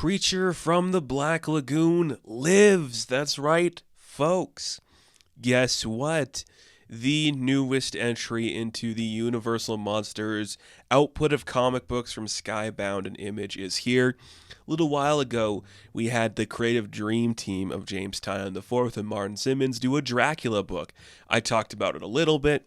creature from the Black Lagoon lives. That's right, folks. Guess what? The newest entry into the Universal Monsters output of comic books from Skybound and Image is here. A little while ago, we had the creative dream team of James Tynion IV and Martin Simmons do a Dracula book. I talked about it a little bit.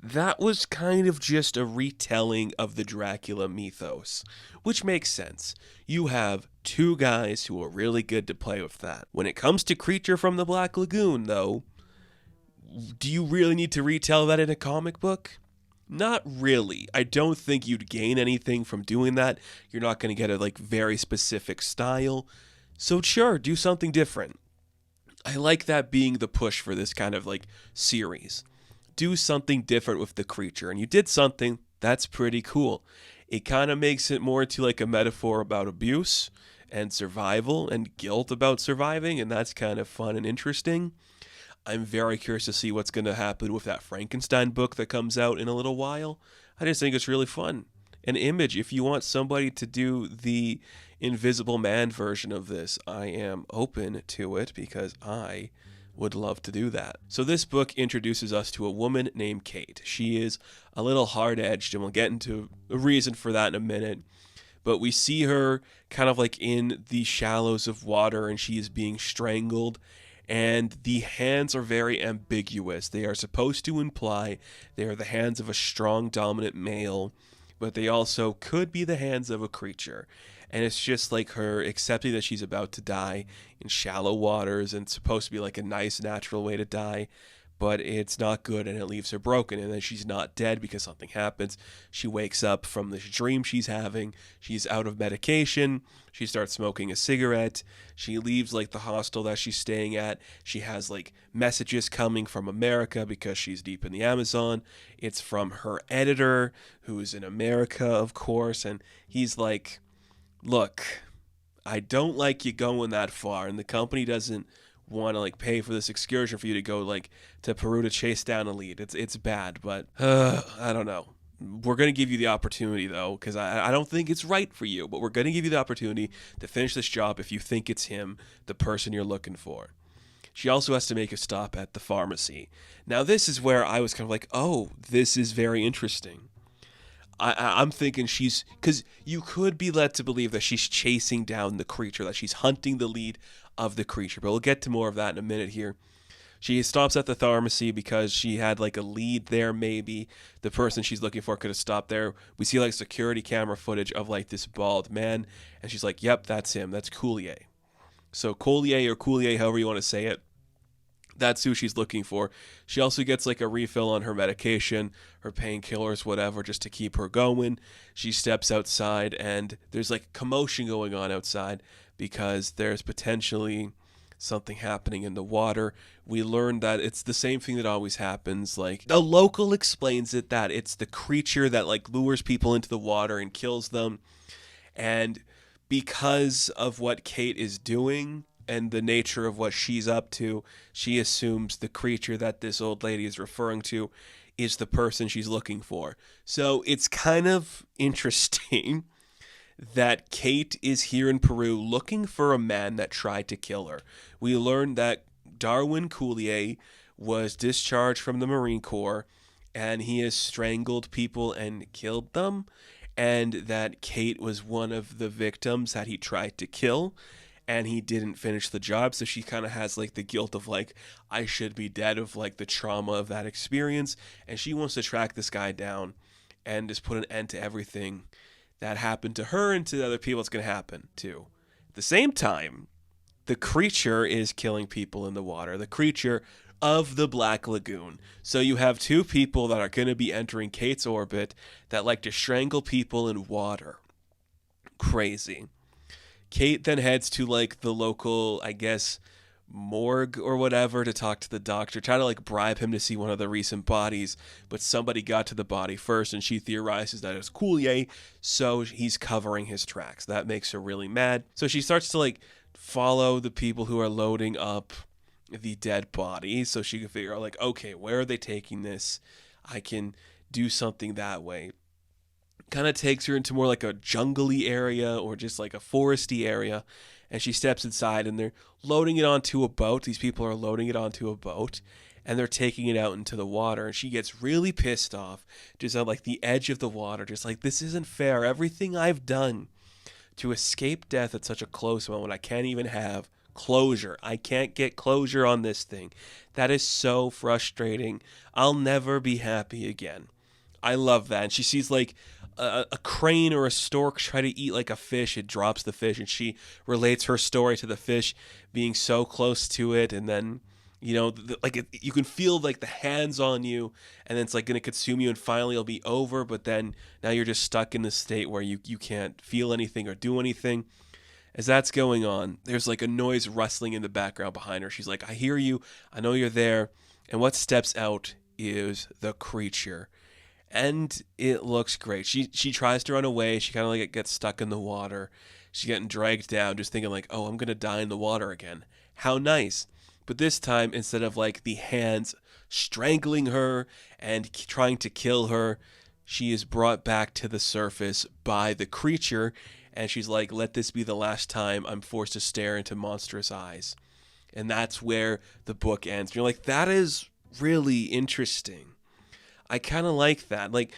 That was kind of just a retelling of the Dracula mythos, which makes sense. You have two guys who are really good to play with that. When it comes to Creature from the Black Lagoon, though, do you really need to retell that in a comic book? Not really. I don't think you'd gain anything from doing that. You're not going to get a very specific style. So sure, do something different. I like that being the push for this kind of series. Do something different with the creature, and you did something that's pretty cool. It kind of makes it more into a metaphor about abuse and survival and guilt about surviving, and that's kind of fun and interesting. I'm very curious to see what's going to happen with that Frankenstein book that comes out in a little while. I just think it's really fun. An Image, if you want somebody to do the Invisible Man version of this, I am open to it because I would love to do that. So this book introduces us to a woman named Kate. She is a little hard-edged, and we'll get into a reason for that in a minute. But we see her kind of in the shallows of water, and she is being strangled. And the hands are very ambiguous. They are supposed to imply they are the hands of a strong, dominant male, but they also could be the hands of a creature. And it's just her accepting that she's about to die in shallow waters, and it's supposed to be a nice, natural way to die, but it's not good, and it leaves her broken. And then she's not dead because something happens. She wakes up from this dream she's having. She's out of medication. She starts smoking a cigarette. She leaves the hostel that she's staying at. She has messages coming from America because she's deep in the Amazon. It's from her editor, who's in America, of course, and he's look, I don't like you going that far, and the company doesn't want to pay for this excursion for you to go to Peru to chase down a lead. It's bad, but I don't know. We're going to give you the opportunity, though, because I don't think it's right for you, but we're going to give you the opportunity to finish this job if you think it's him, the person you're looking for. She also has to make a stop at the pharmacy. Now, this is where I was kind of oh, this is very interesting. I'm thinking because you could be led to believe that she's chasing down the creature, that she's hunting the lead of the creature, but we'll get to more of that in a minute here. She stops at the pharmacy because she had a lead there, maybe. The person she's looking for could have stopped there. We see security camera footage of this bald man, and she's yep, that's him. That's Coulier. So Coulier or Coulier, however you want to say it, that's who she's looking for. She also gets a refill on her medication, her painkillers, whatever, just to keep her going. She steps outside, and there's commotion going on outside because there's potentially something happening in the water. We learn that it's the same thing that always happens. The local explains it, that it's the creature that lures people into the water and kills them. And because of what Kate is doing and the nature of what she's up to, she assumes the creature that this old lady is referring to is the person she's looking for. So it's kind of interesting that Kate is here in Peru looking for a man that tried to kill her. We learned that Darwin Coulier was discharged from the Marine Corps, and he has strangled people and killed them, and that Kate was one of the victims that he tried to kill, and he didn't finish the job. So she kind of has the guilt of I should be dead, of the trauma of that experience, and she wants to track this guy down and just put an end to everything that happened to her and to the other people it's going to happen to. At the same time, the creature is killing people in the water, the creature of the Black Lagoon. So you have two people that are going to be entering Kate's orbit that like to strangle people in water. Crazy. Kate then heads to the local, I guess, morgue or whatever to talk to the doctor, try to bribe him to see one of the recent bodies, but somebody got to the body first, and she theorizes that it's Coulier, so he's covering his tracks. That makes her really mad. So she starts to follow the people who are loading up the dead body, so she can figure out okay, where are they taking this? I can do something that way. kind of takes her into more like a jungly area or just like a foresty area. And she steps inside and they're loading it onto a boat. These people are loading it onto a boat and they're taking it out into the water. And she gets really pissed off, just at like the edge of the water, just like, this isn't fair. Everything I've done to escape death at such a close moment, I can't even have closure. I can't get closure on this thing. That is so frustrating. I'll never be happy again. I love that. And she sees like a crane or a stork try to eat like a fish. It drops the fish, and she relates her story to the fish being so close to it. And then, you know, you can feel like the hands on you, and then it's like going to consume you, and finally it'll be over. But then now you're just stuck in this state where you can't feel anything or do anything. As that's going on, there's like a noise rustling in the background behind her. She's like, I hear you. I know you're there. And what steps out is the creature. And it looks great. She tries to run away. She kind of like gets stuck in the water. She's getting dragged down, just thinking like, oh, I'm going to die in the water again. How nice. But this time, instead of like the hands strangling her and trying to kill her, she is brought back to the surface by the creature. And she's like, let this be the last time I'm forced to stare into monstrous eyes. And that's where the book ends. And you're like, that is really interesting. I kind of like that. Like,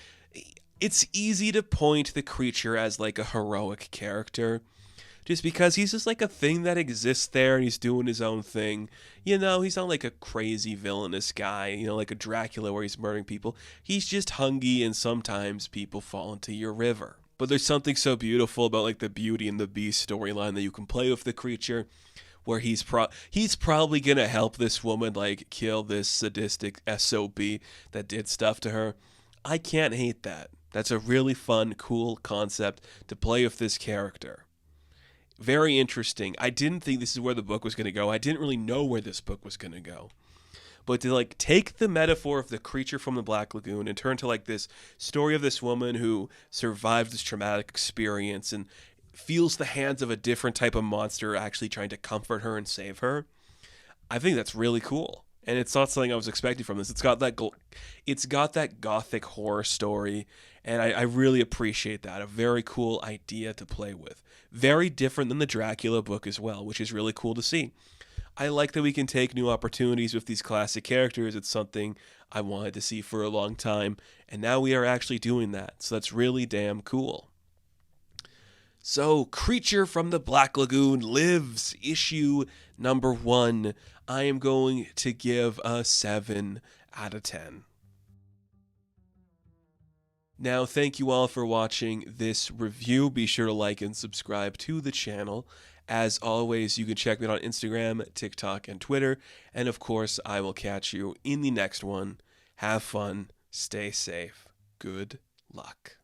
it's easy to point the creature as like a heroic character, just because he's just like a thing that exists there and he's doing his own thing. You know, he's not like a crazy villainous guy, you know, like a Dracula where he's murdering people. He's just hungry, and sometimes people fall into your river. But there's something so beautiful about like the Beauty and the Beast storyline that you can play with the creature, where he's probably gonna help this woman like kill this sadistic SOB that did stuff to her. I can't hate that. That's a really fun, cool concept to play with this character. Very interesting. I didn't think this is where the book was gonna go. I didn't really know where this book was gonna go. But to like take the metaphor of the creature from the Black Lagoon and turn to like this story of this woman who survived this traumatic experience and feels the hands of a different type of monster actually trying to comfort her and save her, I think that's really cool. And it's not something I was expecting from this. It's got that gothic horror story, and I really appreciate that. A very cool idea to play with. Very different than the Dracula book as well, which is really cool to see. I like that we can take new opportunities with these classic characters. It's something I wanted to see for a long time, and now we are actually doing that. So that's really damn cool. So, Creature from the Black Lagoon Lives, issue number 1. I am going to give a 7 out of 10. Now, thank you all for watching this review. Be sure to like and subscribe to the channel. As always, you can check me out on Instagram, TikTok, and Twitter. And of course, I will catch you in the next one. Have fun. Stay safe. Good luck.